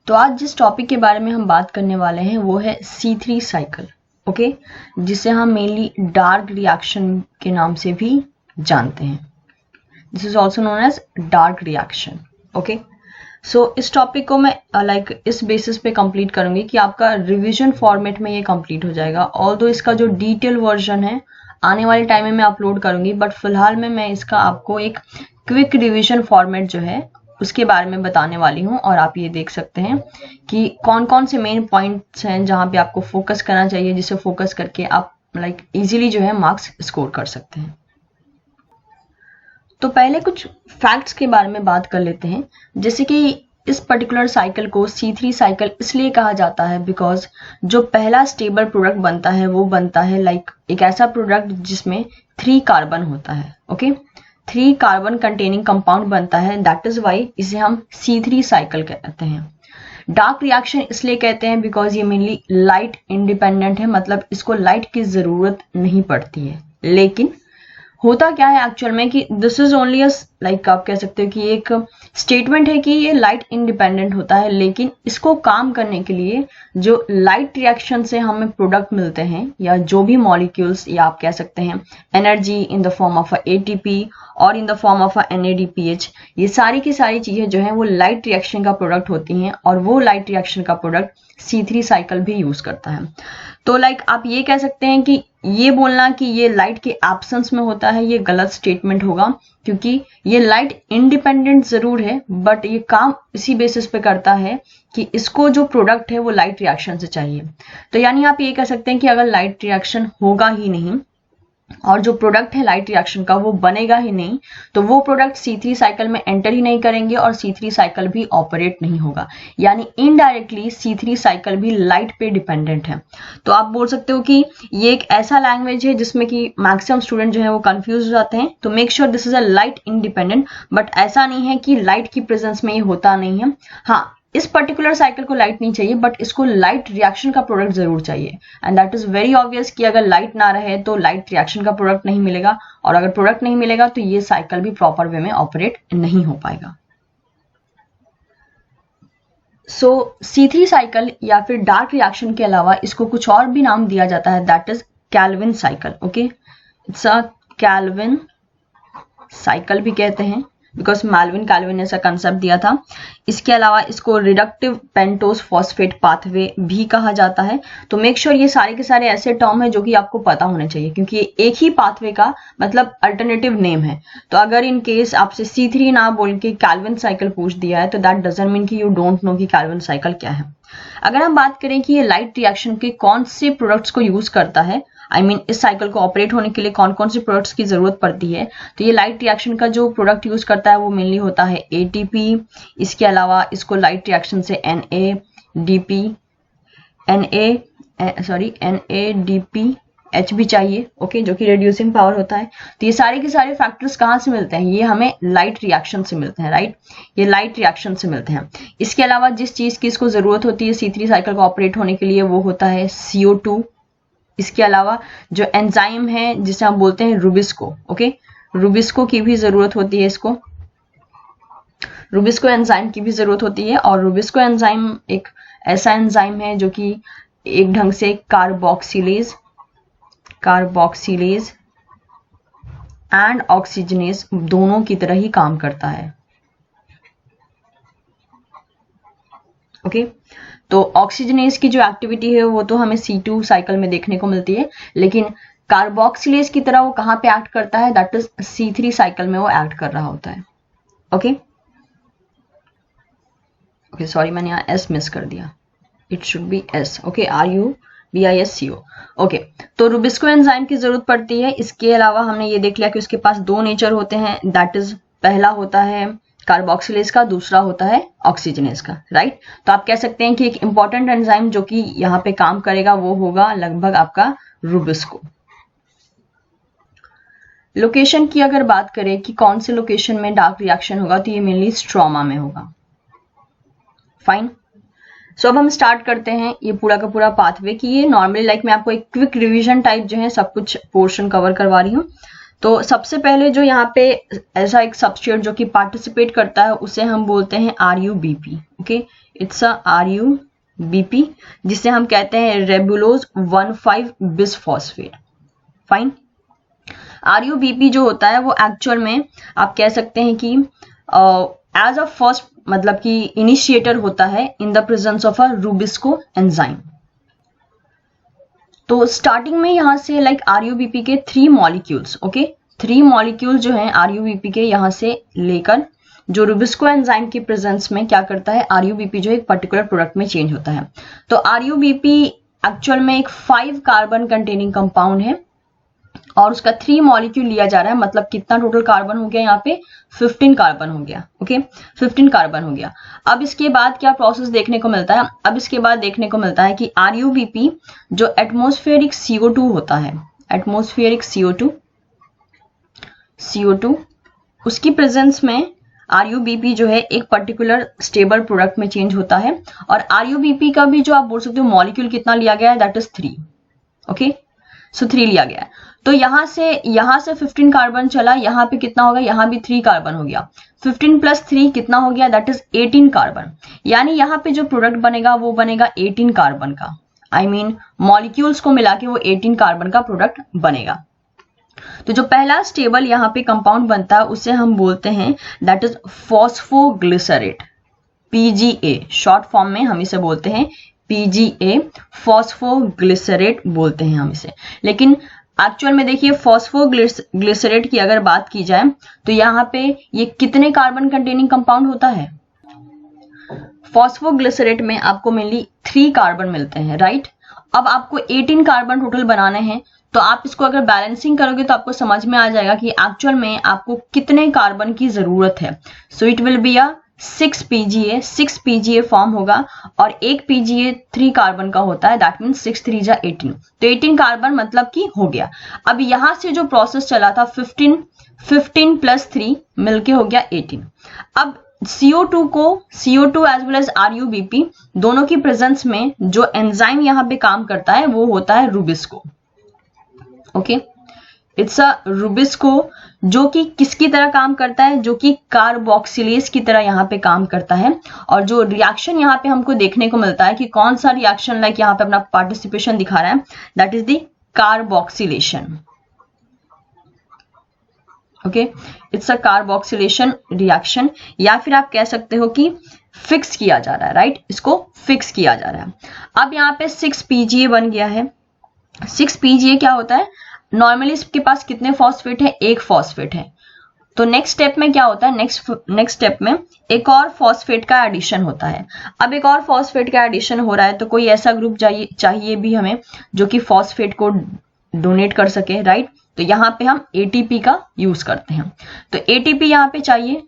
तो आज जिस टॉपिक के बारे में हम बात करने वाले हैं वो है C3 साइकिल, ओके, जिसे हम मेनली डार्क रिएक्शन के नाम से भी जानते हैं। This is also known as dark reaction, okay. So इस टॉपिक को मैं इस बेसिस पे कंप्लीट करूंगी कि आपका रिवीजन फॉर्मेट में ये कंप्लीट हो जाएगा। ऑल्दो इसका जो डिटेल वर्जन है आने वाले टाइम में मैं अपलोड करूंगी, बट फिलहाल में मैं इसका आपको एक क्विक रिवीजन फॉर्मेट जो है उसके बारे में बताने वाली हूँ। और आप ये देख सकते हैं कि कौन कौन से मेन पॉइंट्स हैं जहां पे आपको फोकस करना चाहिए, जिसे फोकस करके आप इजीली जो है मार्क्स स्कोर कर सकते हैं। तो पहले कुछ फैक्ट्स के बारे में बात कर लेते हैं। जैसे कि इस पर्टिकुलर साइकिल को C3 साइकिल इसलिए कहा जाता है बिकॉज जो पहला स्टेबल प्रोडक्ट बनता है वो बनता है एक ऐसा प्रोडक्ट जिसमें 3 कार्बन होता है, ओके। 3 कार्बन कंटेनिंग कंपाउंड बनता है, दैट इज वाई इसे हम C3 साइकिल कहते हैं। डार्क रिएक्शन इसलिए कहते हैं बिकॉज ये मेनली लाइट इंडिपेंडेंट है, मतलब इसको लाइट की जरूरत नहीं पड़ती है। लेकिन होता क्या है एक्चुअल में कि दिस इज ओनली आप कह सकते हो कि एक स्टेटमेंट है कि ये लाइट इंडिपेंडेंट होता है, लेकिन इसको काम करने के लिए जो लाइट रिएक्शन से हमें प्रोडक्ट मिलते हैं या जो भी मॉलिक्यूल्स, या आप कह सकते हैं energy in the form of ATP और in the form of NADPH, ये सारी की सारी चीजें जो है वो लाइट रिएक्शन का प्रोडक्ट होती हैं, और वो लाइट रिएक्शन का प्रोडक्ट C3 साइकिल भी यूज करता है। तो आप ये कह सकते हैं कि ये बोलना कि ये लाइट के एब्सेंस में होता है ये गलत स्टेटमेंट होगा, क्योंकि ये लाइट इंडिपेंडेंट जरूर है बट ये काम इसी बेसिस पे करता है कि इसको जो प्रोडक्ट है वो लाइट रिएक्शन से चाहिए। तो यानी आप ये कह सकते हैं कि अगर लाइट रिएक्शन होगा ही नहीं और जो प्रोडक्ट है लाइट रिएक्शन का वो बनेगा ही नहीं, तो वो प्रोडक्ट C3 साइकिल में एंटर ही नहीं करेंगे और C3 साइकिल भी ऑपरेट नहीं होगा। यानी इनडायरेक्टली C3 साइकिल भी लाइट पे डिपेंडेंट है। तो आप बोल सकते हो कि ये एक ऐसा लैंग्वेज है जिसमें कि मैक्सिमम स्टूडेंट जो है वो कंफ्यूज हो जाते हैं। तो make sure this is a light independent, but ऐसा नहीं है कि लाइट की प्रेजेंस में ये होता नहीं है। हाँ, इस पर्टिकुलर साइकिल को लाइट नहीं चाहिए बट इसको लाइट रिएक्शन का प्रोडक्ट जरूर चाहिए, and that is very obvious कि अगर लाइट ना रहे तो लाइट रिएक्शन का प्रोडक्ट नहीं मिलेगा, और अगर प्रोडक्ट नहीं मिलेगा तो ये साइकिल भी प्रॉपर वे में ऑपरेट नहीं हो पाएगा। सो C3 साइकिल या फिर डार्क रिएक्शन के अलावा इसको कुछ और भी नाम दिया जाता है, that is Calvin cycle, okay. It's a Calvin cycle भी कहते हैं बिकॉज मैल्विन कैल्विन ने ऐसा कंसेप्ट दिया था। इसके अलावा इसको रिडक्टिव पेंटोज फॉस्फेट पाथवे भी कहा जाता है। तो मेक श्योर ये सारे के सारे ऐसे टर्म है जो कि आपको पता होने चाहिए, क्योंकि ये एक ही पाथवे का मतलब अल्टरनेटिव नेम है। तो अगर इन केस आपसे C3 ना बोल के कैल्विन साइकिल पूछ दिया है तो दैट डजंट मीन कि यू डोंट नो कि कैल्विन साइकिल क्या है। अगर हम बात करें कि ये लाइट रिएक्शन के कौन से प्रोडक्ट्स को यूज करता है, इस साइकिल को ऑपरेट होने के लिए कौन कौन से प्रोडक्ट्स की जरूरत पड़ती है, तो ये लाइट रिएक्शन का जो प्रोडक्ट यूज करता है वो मेनली होता है ATP। इसके अलावा इसको लाइट रिएक्शन से NADPH भी चाहिए, ओके, जो कि रिड्यूसिंग पावर होता है। तो ये सारे के सारे फैक्टर्स कहाँ से मिलते हैं, ये हमें लाइट रिएक्शन से मिलते हैं, राइट, ये लाइट रिएक्शन से मिलते हैं। इसके अलावा जिस चीज की इसको जरूरत होती है C3 साइकिल को ऑपरेट होने के लिए वो होता है CO2। इसके अलावा जो एंजाइम है जिसे हम बोलते हैं रुबिस्को, ओके, रुबिस्को की भी जरूरत होती है, इसको रुबिस्को एंजाइम की भी जरूरत होती है। और रुबिस्को एंजाइम एक ऐसा एंजाइम है जो कि एक ढंग से कार्बोक्सिलेज एंड ऑक्सीजनेज दोनों की तरह ही काम करता है, ओके। तो ऑक्सीजनेज की जो एक्टिविटी है वो तो हमें C2 साइकिल में देखने को मिलती है, लेकिन कार्बोक्सिलेज की तरह वो कहां पे एक्ट करता है, दैट इज C3 साइकिल में वो एक्ट कर रहा होता है, ओके। ओके, सॉरी मैंने यहाँ S मिस कर दिया, it should be S, okay, RUBISCO, okay. तो रुबिस्को एंजाइम की जरूरत पड़ती है। इसके अलावा हमने ये देख लिया कि उसके पास 2 नेचर होते हैं, दैट इज पहला होता है कार्बोक्सिलेज का, दूसरा होता है ऑक्सीजनेज का, राइट। तो आप कह सकते हैं कि एक इंपॉर्टेंट एंजाइम जो कि यहाँ पे काम करेगा वो होगा लगभग आपका रुबिस्को। लोकेशन की अगर बात करें कि कौन से लोकेशन में डार्क रिएक्शन होगा, तो ये मेनली स्ट्रोमा में होगा, फाइन। सो अब हम स्टार्ट करते हैं ये पूरा का पूरा पाथवे कि ये नॉर्मली मैं आपको एक क्विक रिवीजन टाइप जो है सब कुछ पोर्शन कवर करवा रही हूँ। तो सबसे पहले जो यहाँ पे ऐसा एक सबस्ट्रेट जो कि पार्टिसिपेट करता है उसे हम बोलते हैं RuBP। Okay, it's a RuBP जिसे हम कहते हैं रेबुलोज 1,5 बिसफॉस्फेट। फाइन। RuBP जो होता है वो एक्चुअल में आप कह सकते हैं कि एज अ फर्स्ट मतलब कि इनिशिएटर होता है in the presence of a rubisco enzyme. तो स्टार्टिंग में यहां से लाइक RuBP के 3 मॉलिक्यूल्स, ओके, 3 मॉलिक्यूल जो हैं RuBP के यहां से लेकर जो रूबिस्को एंजाइम के प्रेजेंस में क्या करता है, RuBP जो एक पर्टिकुलर प्रोडक्ट में चेंज होता है। तो RuBP एक्चुअल में एक 5 कार्बन कंटेनिंग कंपाउंड है और उसका 3 मॉलिक्यूल लिया जा रहा है। मतलब कितना टोटल कार्बन हो गया यहाँ पे, 15 कार्बन हो गया। ओके, 15 कार्बन हो गया। अब इसके बाद क्या प्रोसेस देखने को मिलता है, अब इसके बाद देखने को मिलता है कि RuBP जो एटमॉस्फेरिक CO2 होता है, एटमॉस्फेरिक CO2 उसकी प्रेजेंस में RuBP जो है एक पर्टिकुलर स्टेबल प्रोडक्ट में चेंज होता है। और RuBP का भी जो आप बोल सकते हो मॉलिक्यूल कितना लिया गया है, दैट इज 3। ओके, सो 3 लिया गया है। तो यहां से 15 कार्बन चला, यहां पे कितना होगा, यहां भी 3 कार्बन हो गया। 15 प्लस 3 कितना हो गया, दैट इज 18 कार्बन। यानी यहां पे जो प्रोडक्ट बनेगा वो बनेगा 18 कार्बन का। आई मीन मॉलिक्यूल्स को मिला के वो 18 कार्बन का प्रोडक्ट बनेगा। तो जो पहला स्टेबल यहाँ पे कंपाउंड बनता है उसे हम बोलते हैं that is phosphoglycerate, PGA। Short form में हम इसे बोलते हैं PGA, फॉस्फोग्लिसरेट बोलते हैं हम इसे। लेकिन एक्चुअल में देखिए फॉस्फोग्लिसरेट की अगर बात की जाए तो यहाँ पे ये कितने कार्बन कंटेनिंग कंपाउंड होता है, फॉस्फोग्लिसरेट में आपको मेनली 3 कार्बन मिलते हैं, राइट। अब आपको 18 कार्बन टोटल बनाने हैं, तो आप इसको अगर बैलेंसिंग करोगे तो आपको समझ में आ जाएगा कि एक्चुअल में आपको कितने कार्बन की जरूरत है। So it will be a 6 PGA form होगा और एक PGA 3 कार्बन का होता है, दैट मीन्स 6 3 जा 18। तो 18 कार्बन मतलब कि हो गया। अब यहां से जो प्रोसेस चला था 15 प्लस 3 मिलके हो गया 18। अब CO2 as well as RuBP दोनों की प्रेजेंस में जो एंजाइम यहां पे काम करता है वो होता है rubisco. Okay, it's a rubisco जो कि किसकी तरह काम करता है, जो कि कार्बोक्सिलेज की तरह यहाँ पे काम करता है। और जो रिएक्शन यहाँ पे हमको देखने को मिलता है कि कौन सा रिएक्शन लाइक यहाँ पे अपना पार्टिसिपेशन दिखा रहा है, that is the carboxylation. Okay, it's a carboxylation reaction, या फिर आप कह सकते हो कि फिक्स किया जा रहा है, राइट, इसको फिक्स किया जा रहा है। अब यहाँ पे 6 PGA बन गया है। 6 PGA क्या होता है, नॉर्मली इसके पास कितने फॉस्फेट है, एक फॉस्फेट है। तो नेक्स्ट स्टेप में क्या होता है, नेक्स्ट स्टेप में एक और फॉस्फेट का एडिशन होता है। अब एक और फॉस्फेट का एडिशन हो रहा है तो कोई ऐसा ग्रुप चाहिए भी हमें जो कि फॉस्फेट को डोनेट कर सके, राइट। तो यहाँ पे हम ATP का यूज करते हैं। तो ATP यहाँ पे चाहिए,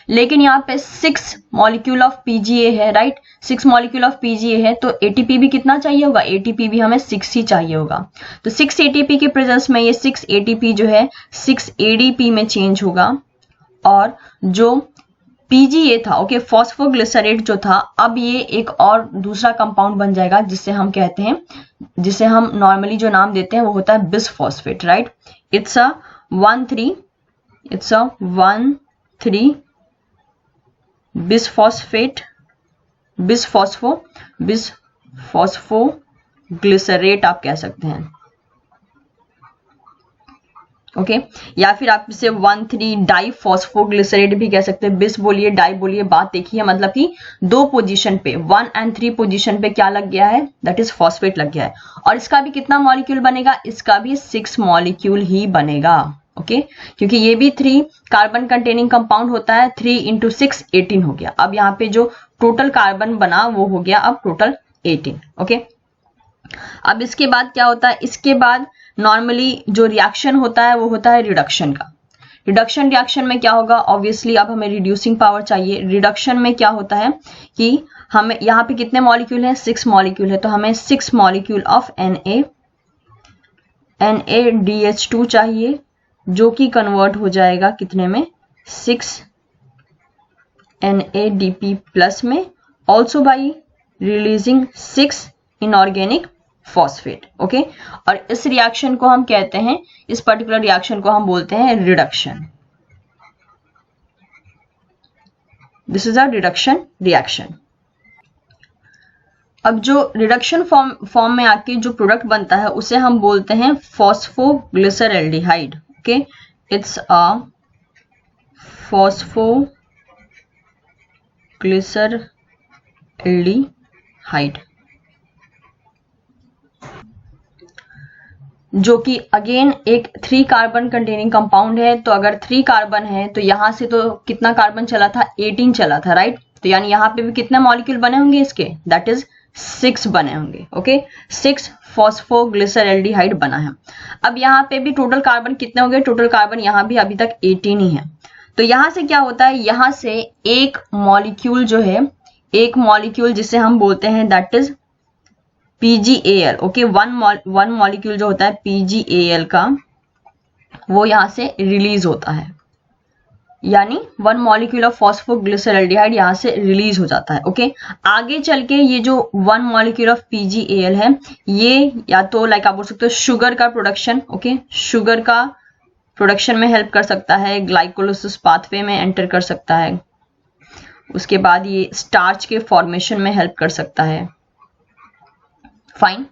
लेकिन यहाँ पे 6 मॉलिक्यूल ऑफ PGA है, राइट, 6 मॉलिक्यूल ऑफ PGA है। तो ATP भी कितना चाहिए होगा, ATP भी हमें 6 ही चाहिए होगा। तो 6 ATP के प्रेजेंस में ये 6 ATP जो है 6 ADP में चेंज होगा। और जो PGA था, ओके, फॉस्फोग्लिसरेट जो था, अब ये एक और दूसरा कंपाउंड बन जाएगा जिसे हम कहते हैं, जिसे हम नॉर्मली जो नाम देते हैं वो होता है bisphosphate, right. It's a 1,3 bisphosphate, bisphosphoglycerate आप कह सकते हैं। ओके, या फिर आप इसे 1,3 डाइफॉस्फोग्लिसरेट भी कह सकते हैं। बिस बोलिए, डाई बोलिए, बात देखिए, मतलब कि 2 पोजीशन पे 1 और 3 पोजीशन पे क्या लग गया है, दैट इज फॉस्फेट लग गया है। और इसका भी कितना मॉलिक्यूल बनेगा, इसका भी 6 मॉलिक्यूल ही बनेगा। ओके, क्योंकि ये भी 3 कार्बन कंटेनिंग कंपाउंड होता है। 3 × 6 18 हो गया। अब यहाँ पे जो टोटल कार्बन बना वो हो गया अब टोटल 18। ओके, अब इसके बाद क्या होता है, इसके बाद नॉर्मली जो रिएक्शन होता है वो होता है रिडक्शन का। रिडक्शन रिएक्शन में क्या होगा, ऑब्वियसली अब हमें रिड्यूसिंग पावर चाहिए। रिडक्शन में क्या होता है कि हमें यहाँ पे कितने मॉलिक्यूल हैं, 6 मॉलिक्यूल है, तो हमें 6 मॉलिक्यूल ऑफ NaDH2 चाहिए, जो कि कन्वर्ट हो जाएगा कितने में, 6 NADP+ में, also by releasing 6 inorganic phosphate. Okay, और इस रिएक्शन को हम कहते हैं, इस पर्टिकुलर रिएक्शन को हम बोलते हैं reduction. This is a reduction reaction. अब जो रिडक्शन फॉर्म में आके जो प्रोडक्ट बनता है उसे हम बोलते हैं phosphoglyceraldehyde. Okay, it's a phosphoglyceraldehyde, जो कि अगेन एक 3 कार्बन कंटेनिंग कंपाउंड है। तो अगर 3 कार्बन है तो यहां से तो कितना कार्बन चला था, 18 चला था, राइट। तो यानी यहां पे भी कितने मॉलिक्यूल बने होंगे इसके, दैट इज 6 बने होंगे। ओके, 6 फॉस्फोग्लिसरल्डिहाइड बना है। अब यहाँ पे भी टोटल कार्बन कितने हो गए, टोटल कार्बन यहाँ भी अभी तक 18 ही है। तो यहां से क्या होता है, यहां से एक मॉलिक्यूल जो है, एक मॉलिक्यूल जिसे हम बोलते हैं that is PgAl। Okay, one molecule जो होता है PgAl का, वो यहां से रिलीज होता है, यानी 1 मॉलिक्यूल ऑफ फॉस्फोग्लिसरल्डिहाइड यहां से रिलीज हो जाता है। ओके, आगे चल के ये जो 1 मॉलिक्यूल ऑफ PgAl है, ये या तो लाइक आप बोल सकते हो शुगर का प्रोडक्शन, ओके, शुगर का प्रोडक्शन में हेल्प कर सकता है, ग्लाइकोलिसिस पाथवे में एंटर कर सकता है, उसके बाद ये स्टार्च के फॉर्मेशन में हेल्प कर सकता है। फाइन,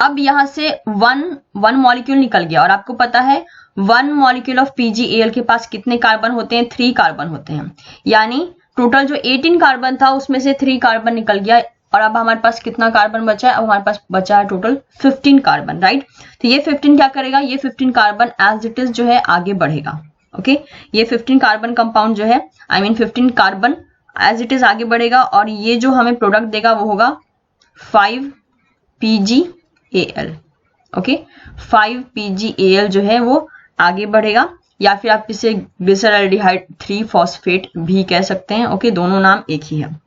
अब यहां से वन मॉलिक्यूल निकल गया और आपको पता है 1 मॉलिक्यूल ऑफ PgAl के पास कितने कार्बन होते हैं, 3 कार्बन होते हैं। यानी टोटल जो 18 कार्बन था उसमें से 3 कार्बन निकल गया और अब हमारे पास कितना कार्बन बचा है, अब हमारे पास बचा है टोटल 15 कार्बन, राइट। तो ये 15 क्या करेगा, ये 15 कार्बन एज इट इज जो है आगे बढ़ेगा। ओके, ये 15 कार्बन कंपाउंड जो है, I mean 15 carbon as it is आगे बढ़ेगा और ये जो हमें प्रोडक्ट देगा वो होगा 5PgAl। ओके, 5PgAl जो है वो आगे बढ़ेगा, या फिर आप इसे ग्लिसरल्डिहाइड 3 फॉस्फेट भी कह सकते हैं। ओके, दोनों नाम एक ही है।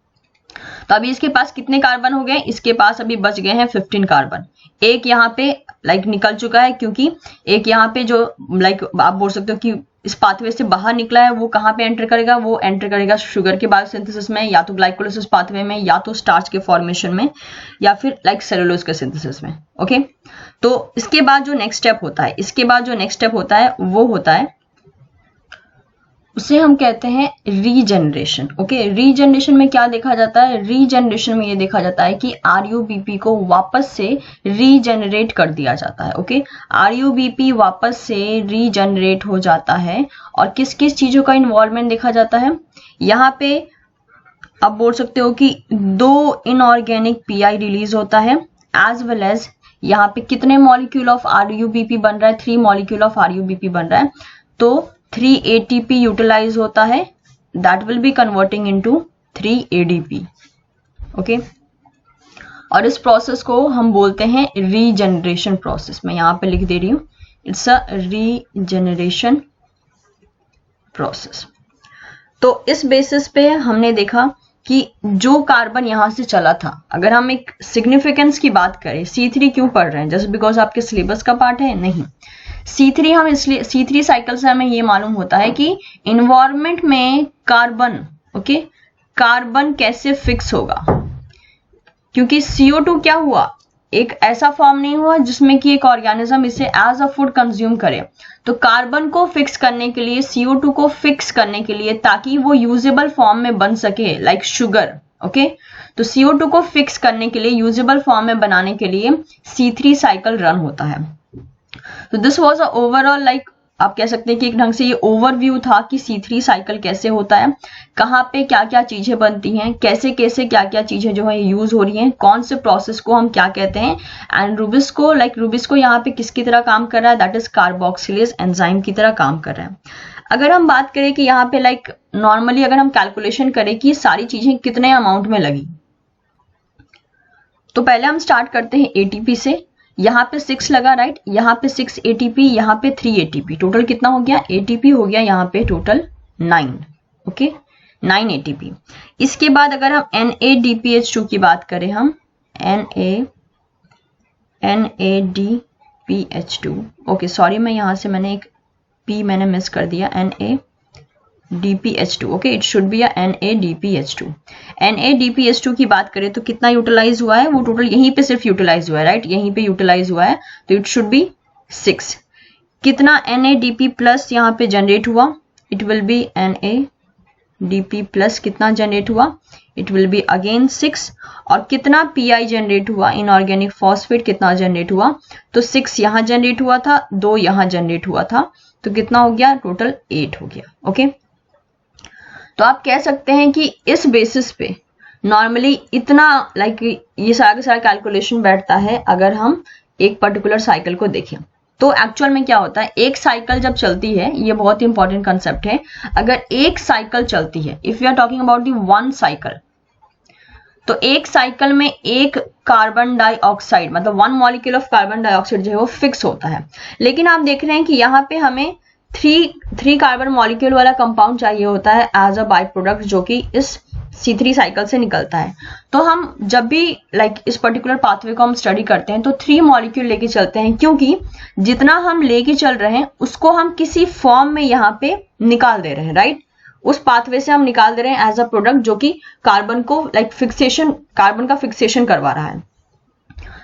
तो अभी इसके पास कितने कार्बन हो गए, इसके पास अभी बच गए हैं 15 कार्बन। एक यहाँ पे लाइक निकल चुका है, क्योंकि एक यहाँ पे जो लाइक आप बोल सकते हो कि इस पाथवे से बाहर निकला है, वो कहाँ पे एंटर करेगा, वो एंटर करेगा शुगर के बायोसिंथेसिस में, या तो ग्लाइकोलिसिस पाथवे में, या तो स्टार्च के फॉर्मेशन में, या फिर लाइक सेलुलोज के सिंथेसिस में। ओके, तो इसके बाद जो नेक्स्ट स्टेप होता है, इसके बाद जो नेक्स्ट स्टेप होता है वो होता है, उसे हम कहते हैं रीजनरेशन। ओके, रीजनरेशन में क्या देखा जाता है, रीजनरेशन में ये देखा जाता है कि RUBP को वापस से रीजनरेट कर दिया जाता है। ओके, RUBP वापस से रीजनरेट हो जाता है और किस किस चीजों का इन्वॉल्वमेंट देखा जाता है, यहाँ पे आप बोल सकते हो कि 2 इनऑर्गेनिक PI रिलीज होता है, एज वेल एज यहाँ पे कितने मॉलिक्यूल ऑफ RUBP बन रहा है, 3 मॉलिक्यूल ऑफ RUBP बन रहा है, तो 3 ATP यूटिलाइज होता है, that will be converting into 3 ADP। Okay, और इस प्रोसेस को हम बोलते हैं रीजनरेशन प्रोसेस। मैं यहां पे लिख दे रही हूं, इट्स अ रीजनरेशन प्रोसेस। तो इस बेसिस पे हमने देखा कि जो कार्बन यहां से चला था, अगर हम एक सिग्निफिकेंस की बात करें, C3 क्यों पढ़ रहे हैं, जस्ट बिकॉज आपके सिलेबस का पार्ट है, नहीं। C3 हम इसलिए, C3 साइकिल से हमें ये मालूम होता है कि इन्वायरमेंट में कार्बन, ओके, कार्बन कैसे फिक्स होगा, क्योंकि CO2 क्या हुआ, एक ऐसा फॉर्म नहीं हुआ जिसमें कि एक ऑर्गेनिज्म इसे एज अ फूड कंज्यूम करे। तो कार्बन को फिक्स करने के लिए, CO2 को फिक्स करने के लिए, ताकि वो यूजेबल फॉर्म में बन सके, लाइक शुगर। ओके, तो CO2 को फिक्स करने के लिए, यूजेबल फॉर्म में बनाने के लिए C3 साइकिल रन होता है। तो this was a overall, like आप कह सकते हैं कि एक ढंग से ये ओवरव्यू था कि C3 साइकिल कैसे होता है, कहाँ पे क्या क्या चीजें बनती हैं, कैसे कैसे क्या क्या चीजें जो है यूज हो रही हैं, कौन से प्रोसेस को हम क्या कहते हैं, एंड रुबिस्को, लाइक रुबिस्को यहाँ पे किसकी तरह काम कर रहा है, दैट इज कार्बोक्सिलेज एंजाइम की तरह काम कर रहा है। अगर हम बात करें कि यहाँ पे लाइक नॉर्मली अगर हम कैलकुलेशन करें कि सारी चीजें कितने अमाउंट में लगी, तो पहले हम स्टार्ट करते हैं ATP से। यहाँ पे 6 लगा, राइट, यहाँ पे 6 ATP, यहाँ पे 3 ATP, टोटल कितना हो गया, ATP हो गया यहाँ पे टोटल 9। Okay, 9 ATP। इसके बाद अगर हम NADPH2 की बात करें, हम NADPH2, ओके सॉरी, मैं यहाँ से मैंने एक P मैंने मिस कर दिया, DPH2, okay, it should be NaDPH2। NaDPH2 की बात करें तो कितना यूटिलाइज हुआ है, वो टोटल यहीं पे सिर्फ यूटिलाइज हुआ है, राइट, यहीं पे यूटिलाइज हुआ है, तो इट शुड बी 6। कितना NaDP प्लस यहाँ पे जनरेट हुआ, it will be NaDP plus कितना जनरेट हुआ, इट विल बी अगेन 6। और कितना PI जनरेट हुआ, इनऑर्गेनिक फॉस्फेट कितना जनरेट हुआ, तो 6 यहाँ जनरेट हुआ था, 2 यहाँ जनरेट हुआ था, तो कितना हो गया, टोटल 8 हो गया, ओके। तो आप कह सकते हैं कि इस बेसिस पे नॉर्मली इतना ये सारा का सारा कैलकुलेशन बैठता है अगर हम एक पर्टिकुलर साइकिल को देखें। तो एक्चुअल में क्या होता है, एक साइकिल जब चलती है, ये बहुत ही इंपॉर्टेंट कंसेप्ट है, अगर एक साइकिल चलती है, if you are talking about the one cycle, तो एक साइकिल में एक कार्बन डाइऑक्साइड मतलब 1 मॉलिक्यूल ऑफ कार्बन डाइऑक्साइड जो है वो फिक्स होता है। लेकिन आप देख रहे हैं कि यहाँ पे हमें 3 कार्बन मॉलिक्यूल वाला कंपाउंड चाहिए होता है एज अ बाई प्रोडक्ट, जो कि इस C3 साइकिल से निकलता है। तो हम जब भी इस पर्टिकुलर पाथवे को हम स्टडी करते हैं तो 3 मॉलिक्यूल लेके चलते हैं, क्योंकि जितना हम लेके चल रहे हैं उसको हम किसी फॉर्म में यहाँ पे निकाल दे रहे हैं, राइट, उस पाथवे से हम निकाल दे रहे हैं एज अ प्रोडक्ट, जो कि कार्बन को कार्बन का फिक्सेशन करवा रहा है।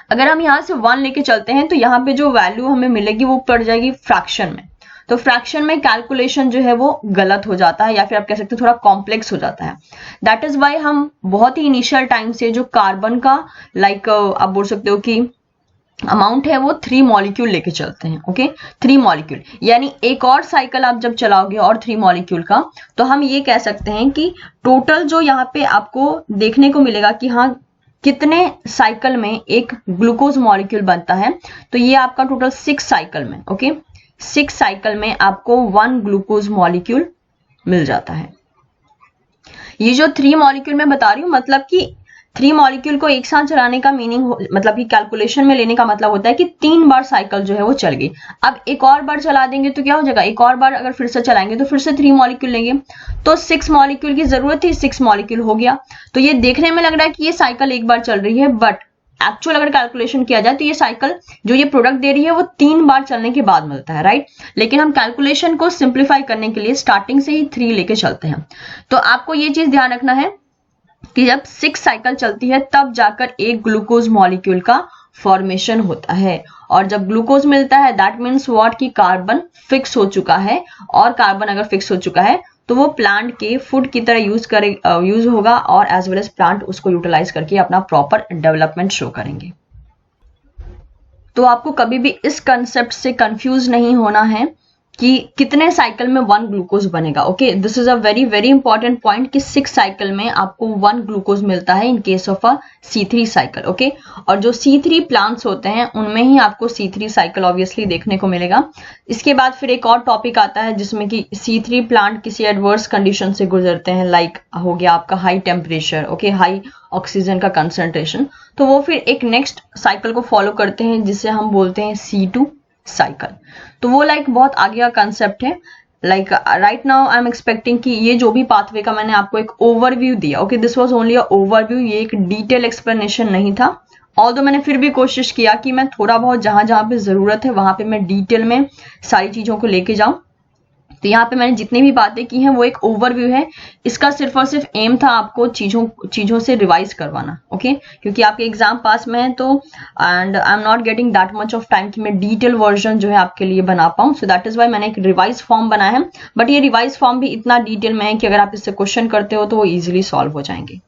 अगर हम यहाँ से 1 लेके चलते हैं तो यहाँ पे जो वैल्यू हमें मिलेगी वो पड़ जाएगी फ्रैक्शन में। तो फ्रैक्शन में कैलकुलेशन जो है वो गलत हो जाता है, या फिर आप कह सकते हो थोड़ा कॉम्प्लेक्स हो जाता है। दैट इज वाई हम बहुत ही इनिशियल टाइम से जो कार्बन का आप बोल सकते हो कि अमाउंट है वो 3 मॉलिक्यूल लेके चलते हैं, ओके, 3 मॉलिक्यूल। यानी एक और साइकिल आप जब चलाओगे और 3 मॉलिक्यूल का, तो हम ये कह सकते हैं कि टोटल जो यहाँ पे आपको देखने को मिलेगा कि हाँ कितने साइकिल में एक ग्लूकोज मॉलिक्यूल बनता है, तो ये आपका टोटल 6 साइकिल में, ओके, 6 साइकिल में आपको 1 ग्लूकोज मॉलिक्यूल मिल जाता है। ये जो 3 मॉलिक्यूल मैं बता रही हूँ, मतलब कि 3 मॉलिक्यूल को एक साथ चलाने का मीनिंग मतलब कि कैलकुलेशन में लेने का मतलब होता है कि 3 बार साइकिल जो है वो चल गई। अब एक और बार चला देंगे तो क्या हो जाएगा, एक और बार अगर फिर से चलाएंगे तो फिर से 3 मॉलिक्यूल लेंगे, तो 6 मॉलिक्यूल की जरूरत थी, 6 मॉलिक्यूल हो गया। तो ये देखने में लग रहा है कि ये साइकिल एक बार चल रही है, बट एक्चुअल अगर कैलकुलेशन किया जाए तो ये साइकिल जो ये प्रोडक्ट दे रही है वो 3 बार चलने के बाद मिलता है, राइट। लेकिन हम कैलकुलेशन को सिंप्लीफाई करने के लिए स्टार्टिंग से ही 3 लेके चलते हैं। तो आपको ये चीज ध्यान रखना है कि जब 6 साइकिल चलती है तब जाकर एक ग्लूकोज मॉलिक्यूल का फॉर्मेशन होता है, और जब ग्लूकोज मिलता है दैट मीन्स व्हाट कि कार्बन फिक्स हो चुका है, और कार्बन अगर फिक्स हो चुका है तो वो प्लांट के फूड की तरह यूज होगा, और एज वेल एज प्लांट उसको यूटिलाइज करके अपना प्रॉपर डेवलपमेंट शो करेंगे। तो आपको कभी भी इस कंसेप्ट से कंफ्यूज नहीं होना है कि कितने साइकिल में 1 ग्लूकोज बनेगा, okay, this is a very very important point कि 6 साइकिल में आपको 1 ग्लूकोज मिलता है in case of a C3 cycle, okay. और जो C3 प्लांट्स होते हैं उनमें ही आपको C3 साइकिल ऑब्वियसली देखने को मिलेगा। इसके बाद फिर एक और टॉपिक आता है जिसमें कि C3 प्लांट किसी एडवर्स कंडीशन से गुजरते हैं, लाइक हो गया आपका high temperature, okay, high oxygen का कंसंट्रेशन, तो वो फिर एक नेक्स्ट साइकिल को फॉलो करते हैं जिसे हम बोलते हैं C2 साइकिल। तो वो बहुत आगे का कंसेप्ट है। Right now I am expecting कि ये जो भी पाथवे का मैंने आपको एक ओवरव्यू दिया, okay, this was only a overview, ये एक डिटेल एक्सप्लेनेशन नहीं था। ऑल्दो मैंने फिर भी कोशिश किया कि मैं थोड़ा बहुत जहां पे जरूरत है वहां पे मैं डिटेल में सारी चीजों को लेके जाऊं। तो यहाँ पे मैंने जितनी भी बातें की हैं वो एक ओवरव्यू है, इसका सिर्फ और सिर्फ एम था आपको चीजों से रिवाइज करवाना, ओके, क्योंकि आपके एग्जाम पास में है, तो and I am not getting that much of time कि मैं डिटेल वर्जन जो है आपके लिए बना पाऊं। सो दैट इज वाई मैंने एक रिवाइज फॉर्म बनाया है, बट ये रिवाइज फॉर्म भी इतना डिटेल में है कि अगर आप इससे क्वेश्चन करते हो तो वो इजिली सॉल्व हो जाएंगे।